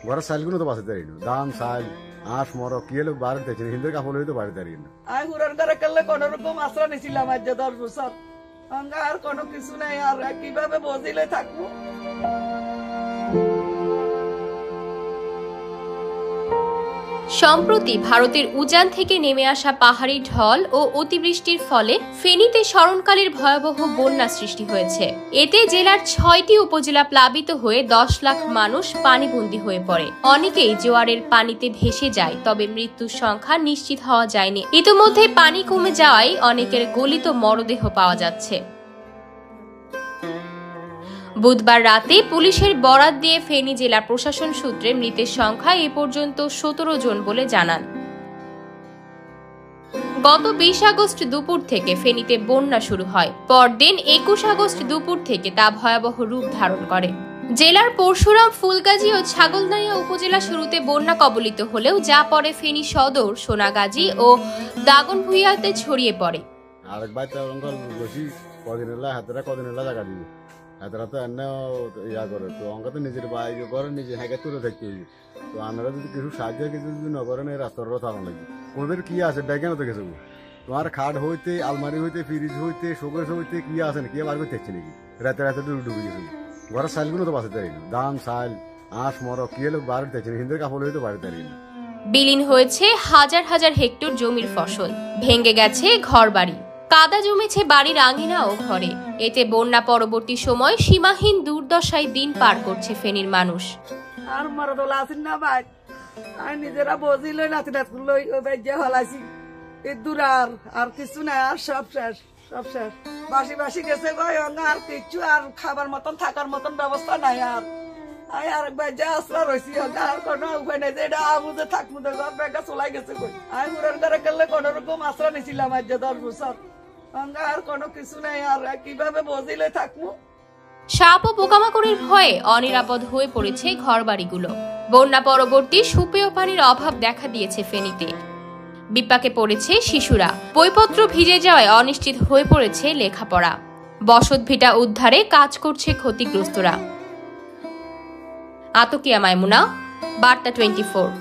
ঘরের চাইলগুলো তো বাঁচাতে পারি না, দাম চাইল আঁশ মর কি হলে বাড়িতে হিন্দের কাপড় হইতে বাড়িতে পারি না। আমি হুরার ঘরে করলে কোন রকম আশ্রয় নিছিলাম আজ 10 বছর, আর কোনো কিছু নাই, আর কিভাবে বজিলে থাকবো। সম্প্রতি ভারতের উজান থেকে নেমে আসা পাহাড়ি ঢল ও অতিবৃষ্টির ফলে ফেনীতে স্মরণকালের ভয়াবহ বন্যা সৃষ্টি হয়েছে। এতে জেলার 6টি উপজেলা প্লাবিত হয়ে 10 লাখ মানুষ পানিবন্দী হয়ে পড়ে। অনেকেই জোয়ারের পানিতে ভেসে যায়, তবে মৃত্যুর সংখ্যা নিশ্চিত হওয়া যায়নি। ইতিমধ্যে পানি কমে যাওয়ায় অনেকের গলিত মরদেহ পাওয়া যাচ্ছে। বুধবার রাতে পুলিশের বরাত দিয়ে ফেনী জেলা প্রশাসন সূত্রে মৃতের সংখ্যা এ পর্যন্ত 17 জন বলে জানান। গত 20 আগস্ট দুপুর থেকে ফেনীতে বন্যা শুরু হয়। পরদিন 21 আগস্ট দুপুর থেকে তা ভয়াবহ রূপ ধারণ করে। জেলার পরশুরাম, ফুলগাজী ও ছাগলনাইয়া উপজেলা শুরুতে বন্যা কবলিত হলেও যা পরে ফেনী সদর, সোনাগাজী ও দাগনভূঞাতে ছড়িয়ে পড়ে। এতটা তো এনে ইয়া করে, তো অঙ্ক তো নিজের বাইক করে নিজে হ্যাঁ তুলে থাকতে হইবে। তো আপনারা যদি কিছু সাহায্য কিছু যদি না করেন এই রাস্তাটা থাকা লাগবে। ওদের কি আছে ডেকে না তো কিছু, তোমার খাট হইতে, আলমারি হইতে, ফ্রিজ হইতে, শোকেস হইতে কি আছে না কি বার করতে চাচ্ছি নাকি, রাতে রাতে ডুবে গেছে। ঘরের চাইলগুলো তো বাঁচাতে পারি না, দাম চাইল আঁশ মর কি হলে বাড়িতে চাচ্ছি না, হিন্দের কাপড় হইতে বাড়িতে পারি না। বিলীন হয়েছে হাজার হাজার হেক্টর জমির ফসল, ভেঙে গেছে ঘরবাড়ি, কাদা জমেছে বাড়ির আঙিনা ও ঘরে। এতে বন্যা পরবর্তী সময় সীমাহীন দুর্দশায় দিন পার করছে ফেনীর মানুষ। আর মরদলা আছেন না ভাই, আমি নিজেরা বজিলই নাতি নাতগুলো বেজে হলাইছি, দূর আর কিছু নাই, আর সব শেষ, সব শেষ। বাসি বাসি গেছে গয়, আর কিছু আর খাবার মতন থাকার মতন ব্যবস্থা নাই। আর বেজে আশ্রা রয়েছি, আর কোনো উপায় নেই যে এটা আমুদে থাকমুদে ঘর ব্যাগটা চলাই গেছে গই। আমি হুরার ঘরে করলে কোন রকম আশ্রা নিছিলাম আজ 10 বছর, আর কোনো কিছু নাই, আর কিভাবে বজিলে থাকবো। সাপ ও পোকামাকড়ের ভয়ে অনিরাপদ হয়ে পড়েছে ঘরবাড়িগুলো। বন্যা পরবর্তী সুপেয় পানির অভাব দেখা দিয়েছে ফেনীতে। বিপাকে পড়েছে শিশুরা, বইপত্র ভিজে যাওয়ায় অনিশ্চিত হয়ে পড়েছে লেখাপড়া। বসতভিটা উদ্ধারে কাজ করছে ক্ষতিগ্রস্তরা। আতকিয়া মাইমুনা, বার্তা 24।